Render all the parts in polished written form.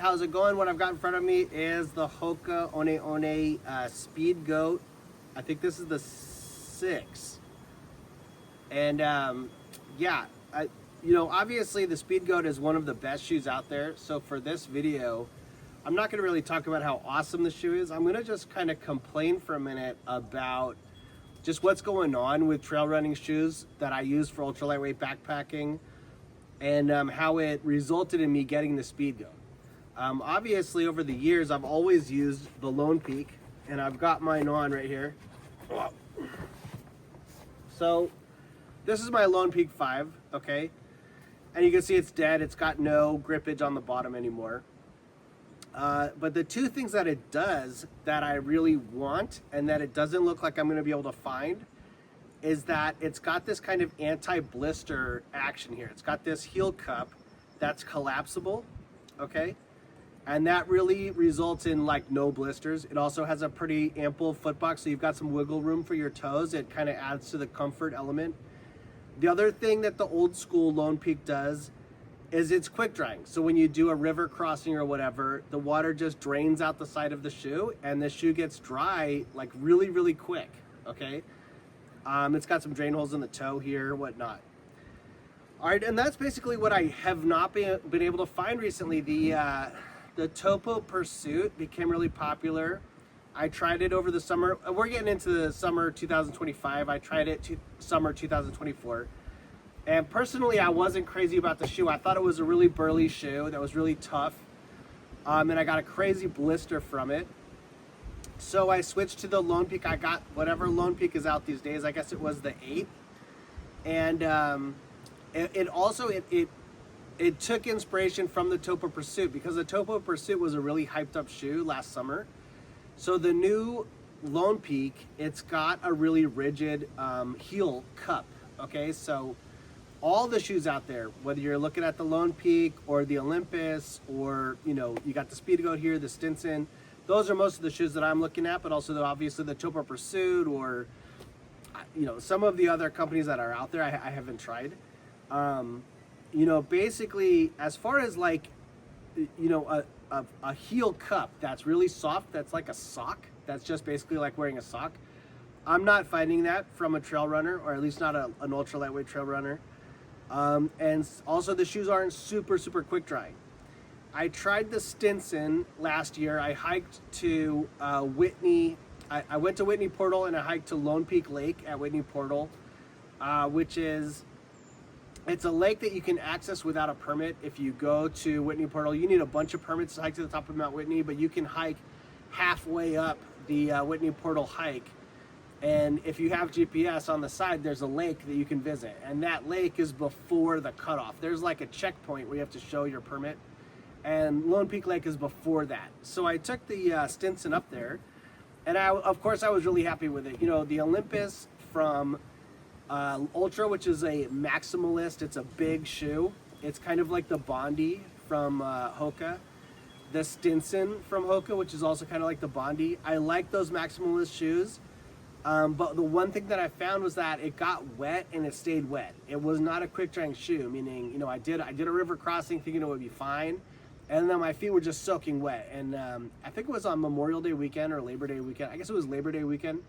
How's it going? What I've got in front of me is the Hoka One Speedgoat. I think this is the 6. And yeah, obviously the Speedgoat is one of the best shoes out there. So for this video, I'm not going to really talk about how awesome the shoe is. I'm going to just kind of complain for a minute about just what's going on with trail running shoes that I use for ultra lightweight backpacking, and how it resulted in me getting the Speedgoat. Obviously, over the years, I've always used the Lone Peak, and I've got mine on right here. So, this is my Lone Peak 5, okay? And you can see it's dead. It's got no grippage on the bottom anymore. But the two things that it does that I really want, and that it doesn't look like I'm going to be able to find, is that it's got this kind of anti-blister action here. It's got this heel cup that's collapsible, okay? And that really results in like no blisters. It also has a pretty ample foot box, so you've got some wiggle room for your toes. It kind of adds to the comfort element. The other thing that the old school Lone Peak does is it's quick drying. So when you do a river crossing or whatever, the water just drains out the side of the shoe, and the shoe gets dry like really, really quick, okay? It's got some drain holes in the toe here, whatnot. All right, and that's basically what I have not been able to find recently. The Topo Pursuit became really popular. I tried it over the summer. We're getting into the summer 2025. I tried it summer 2024. And personally, I wasn't crazy about the shoe. I thought it was a really burly shoe that was really tough. And I got a crazy blister from it. So I switched to the Lone Peak. I got whatever Lone Peak is out these days. I guess it was the 8. And it took inspiration from the Topo Pursuit, because the Topo Pursuit was a really hyped up shoe last summer. So the new Lone Peak, it's got a really rigid heel cup, okay? So all the shoes out there, whether you're looking at the Lone Peak or the Olympus, or you got the Speedgoat here, the Stinson, those are most of the shoes that I'm looking at, but also obviously the Topo Pursuit, or some of the other companies that are out there I haven't tried. Basically, as far as like, a heel cup that's really soft, that's like a sock, that's just basically like wearing a sock, I'm not finding that from a trail runner, or at least not an ultra lightweight trail runner. And also the shoes aren't super, super quick drying. I tried the Stinson last year. I hiked to Whitney. I went to Whitney Portal and I hiked to Lone Peak Lake at Whitney Portal, which is, it's a lake that you can access without a permit. If you go to Whitney Portal, you need a bunch of permits to hike to the top of Mount Whitney, but you can hike halfway up the Whitney Portal hike. And if you have GPS on the side, there's a lake that you can visit. And that lake is before the cutoff. There's like a checkpoint where you have to show your permit. And Lone Peak Lake is before that. So I took the Stinson up there. And of course, I was really happy with it. You know, the Olympus from Ultra, which is a maximalist. It's a big shoe. It's kind of like the Bondi from Hoka. The Stinson from Hoka, which is also kind of like the Bondi. I like those maximalist shoes. But the one thing that I found was that it got wet and it stayed wet. It was not a quick drying shoe, meaning, you know, I did a river crossing thinking it would be fine, and then my feet were just soaking wet. And I think it was on Memorial Day weekend or Labor Day weekend. I guess it was Labor Day weekend.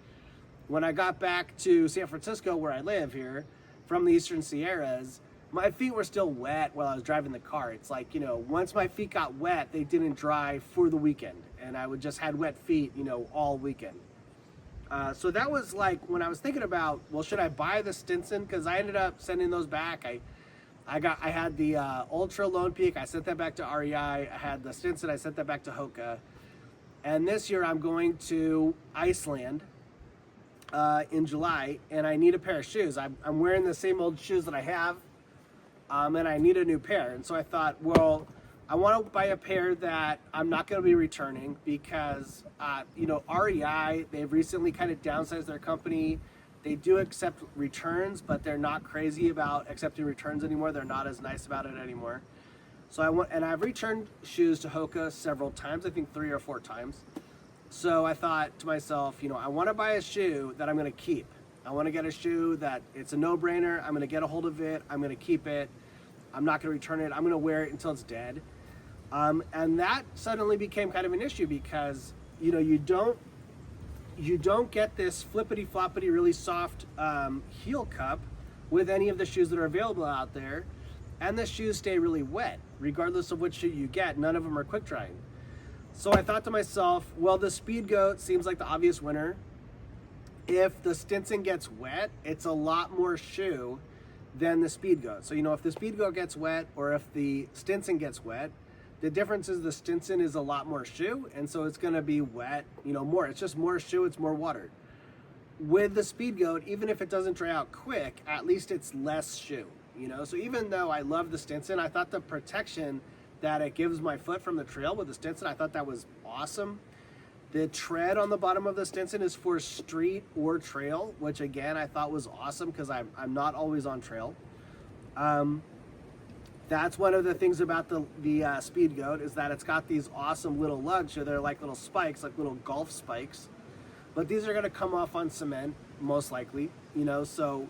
When I got back to San Francisco, where I live here, from the Eastern Sierras, my feet were still wet while I was driving the car. It's like, you know, once my feet got wet, they didn't dry for the weekend, and I would just had wet feet, you know, all weekend. So that was like when I was thinking about, well, should I buy the Stinson? Because I ended up sending those back. I had the Ultra Lone Peak. I sent that back to REI. I had the Stinson. I sent that back to Hoka. And this year I'm going to Iceland in July, and I need a pair of shoes. I'm wearing the same old shoes that I have, and I need a new pair. And so I thought, well, I want to buy a pair that I'm not going to be returning because, you know, REI, they've recently kind of downsized their company. They do accept returns, but they're not crazy about accepting returns anymore. They're not as nice about it anymore. So I've returned shoes to Hoka several times, I think 3 or 4 times. So I thought to myself, you know, I want to buy a shoe that I'm going to keep. I want to get a shoe that it's a no-brainer. I'm going to get a hold of it. I'm going to keep it. I'm not going to return it. I'm going to wear it until it's dead. And that suddenly became kind of an issue because, you know, you don't get this flippity floppity, really soft heel cup with any of the shoes that are available out there. And the shoes stay really wet, regardless of which shoe you get. None of them are quick drying. So I thought to myself, well, the Speedgoat seems like the obvious winner. If the Stinson gets wet, it's a lot more shoe than the Speedgoat. So, you know, if the Speedgoat gets wet or if the Stinson gets wet, the difference is the Stinson is a lot more shoe, and so it's going to be wet, you know, more. It's just more shoe, it's more water. With the Speedgoat, even if it doesn't dry out quick, at least it's less shoe, you know. So even though I love the Stinson, I thought the protection that it gives my foot from the trail with the Stinson, I thought that was awesome. The tread on the bottom of the Stinson is for street or trail, which again, I thought was awesome because I'm not always on trail. That's one of the things about the Speedgoat is that it's got these awesome little lugs. So they're like little spikes, like little golf spikes. But these are going to come off on cement, most likely, you know. So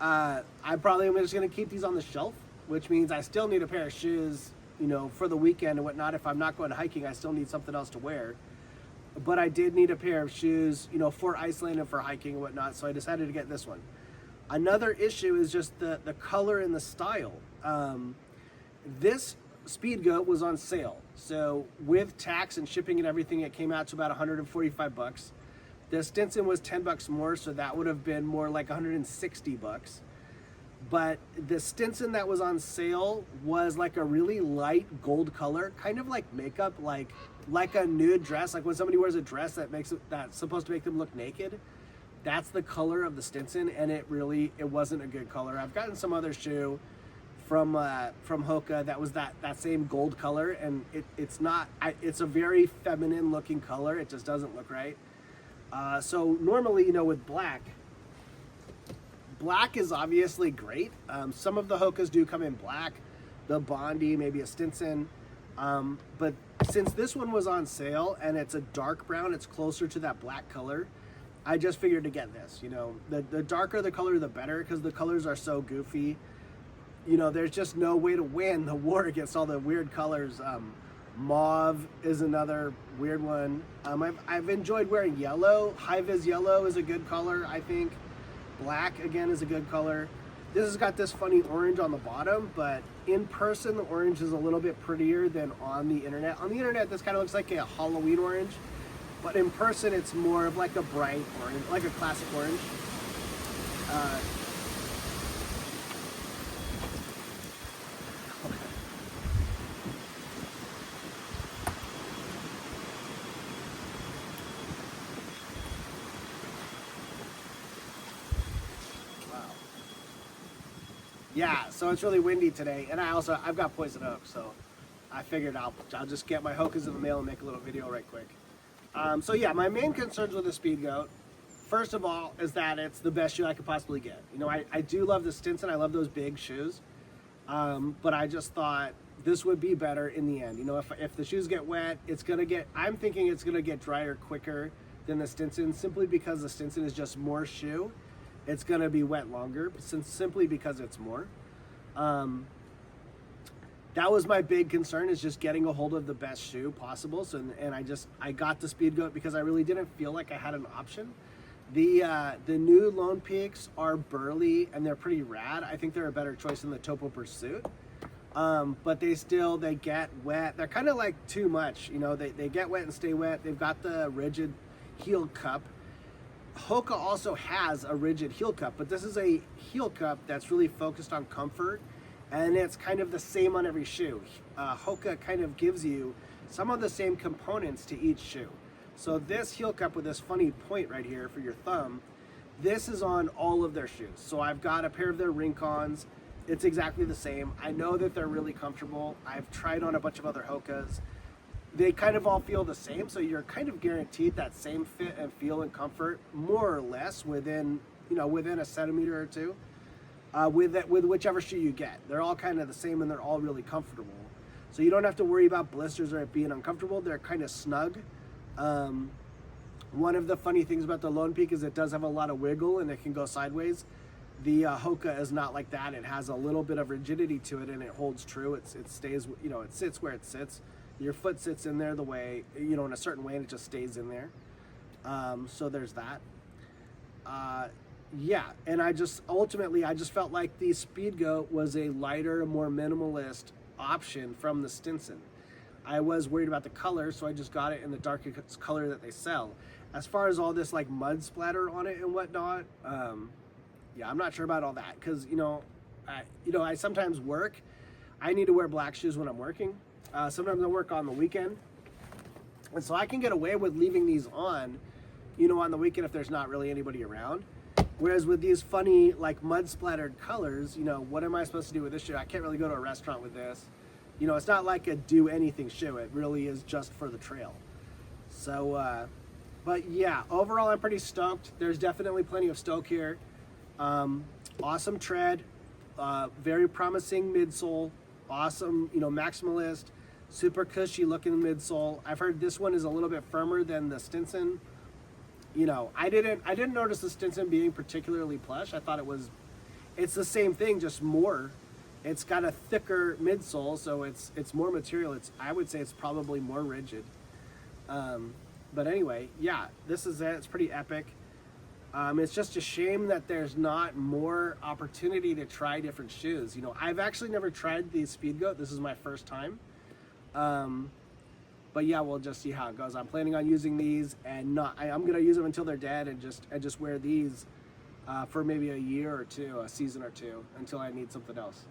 I probably am just going to keep these on the shelf, which means I still need a pair of shoes, you know, for the weekend and whatnot. If I'm not going hiking, I still need something else to wear. But I did need a pair of shoes, you know, for Iceland and for hiking and whatnot. So I decided to get this one. Another issue is just the color and the style. This Speedgoat was on sale. So with tax and shipping and everything, it came out to about $145. The Stinson was $10 more, so that would have been more like $160. But the Stinson that was on sale was like a really light gold color, kind of like makeup, like a nude dress, like when somebody wears a dress that's supposed to make them look naked. That's the color of the Stinson, and it wasn't a good color. I've gotten some other shoe from Hoka that was that same gold color, and it's not. It's a very feminine looking color. It just doesn't look right. So normally, you know, with black is obviously great. Some of the Hokas do come in black, the Bondi, maybe a Stinson. But since this one was on sale and it's a dark brown, it's closer to that black color. I just figured to get this, you know, the darker the color, the better, because the colors are so goofy. You know, there's just no way to win the war against all the weird colors. Mauve is another weird one. I've enjoyed wearing yellow. High-vis yellow is a good color, I think. Black, again, is a good color. This has got this funny orange on the bottom, but in person, the orange is a little bit prettier than on the internet. On the internet, this kind of looks like a Halloween orange, but in person, it's more of like a bright orange, like a classic orange. Yeah, so it's really windy today, and I've got poison oak, so I figured I'll just get my Hokas in the mail and make a little video right quick. So yeah, my main concerns with the Speedgoat, first of all, is that it's the best shoe I could possibly get. You know, I do love the Stinson, I love those big shoes, but I just thought this would be better in the end. You know, if the shoes get wet, I'm thinking it's gonna get drier quicker than the Stinson, simply because the Stinson is just more shoe. It's gonna be wet longer, simply because it's more. That was my big concern, is just getting a hold of the best shoe possible. So, and I got the Speedgoat because I really didn't feel like I had an option. The new Lone Peaks are burly and they're pretty rad. I think they're a better choice than the Topo Pursuit. But they get wet. They're kind of like too much, you know, they get wet and stay wet. They've got the rigid heel cup. Hoka also has a rigid heel cup, but this is a heel cup that's really focused on comfort, and it's kind of the same on every shoe. Hoka kind of gives you some of the same components to each shoe. So this heel cup with this funny point right here for your thumb, this is on all of their shoes. So I've got a pair of their Rincons. It's exactly the same. I know that they're really comfortable. I've tried on a bunch of other Hokas. They kind of all feel the same, so you're kind of guaranteed that same fit and feel and comfort, more or less, within a centimeter or two, with whichever shoe you get. They're all kind of the same, and they're all really comfortable. So you don't have to worry about blisters or it being uncomfortable. They're kind of snug. One of the funny things about the Lone Peak is it does have a lot of wiggle, and it can go sideways. The Hoka is not like that. It has a little bit of rigidity to it, and it holds true. It stays, you know, it sits where it sits. Your foot sits in there the way, you know, in a certain way, and it just stays in there. So there's that. Yeah, and I just felt like the Speedgoat was a lighter, more minimalist option from the Stinson. I was worried about the color, so I just got it in the darkest color that they sell. As far as all this like mud splatter on it and whatnot, yeah, I'm not sure about all that, because I sometimes work. I need to wear black shoes when I'm working. Sometimes I work on the weekend, and so I can get away with leaving these on, you know, on the weekend if there's not really anybody around. Whereas with these funny, like mud splattered colors, you know, what am I supposed to do with this shoe? I can't really go to a restaurant with this. You know, it's not like a do anything shoe. It really is just for the trail. So, but yeah, overall I'm pretty stoked. There's definitely plenty of stoke here. Awesome tread, very promising midsole, awesome, you know, maximalist. Super cushy looking midsole. I've heard this one is a little bit firmer than the Stinson. You know, I didn't notice the Stinson being particularly plush. I thought it's the same thing, just more. It's got a thicker midsole, so it's more material. I would say it's probably more rigid. But anyway, yeah, this is it. It's pretty epic. It's just a shame that there's not more opportunity to try different shoes. You know, I've actually never tried the Speedgoat. This is my first time. But yeah, we'll just see how it goes. I'm planning on using these, and I'm gonna use them until they're dead, and just wear these for maybe a year or two, a season or two, until I need something else.